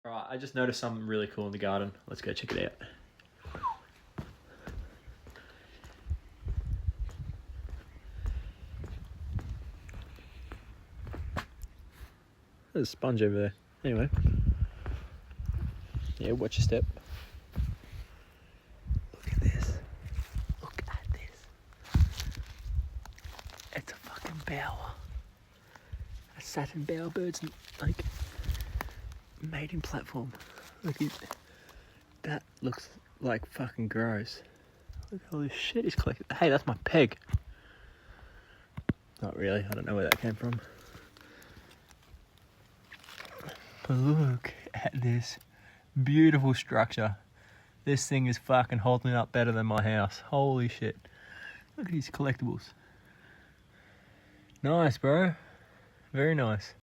Alright, I just noticed something really cool in the garden. Let's go check it out. There's a sponge over there. Anyway. Yeah, watch your step. Look at this. Look at this. It's a fucking bower. A satin bowerbird's like mating platform. Look at that. Looks like fucking gross. Look at all this shit he's collected. Hey, that's my peg. Not really. I don't know where that came from. But look at this beautiful structure. This thing is fucking holding up better than my house. Holy shit. Look at these collectibles. Nice, bro. Very nice.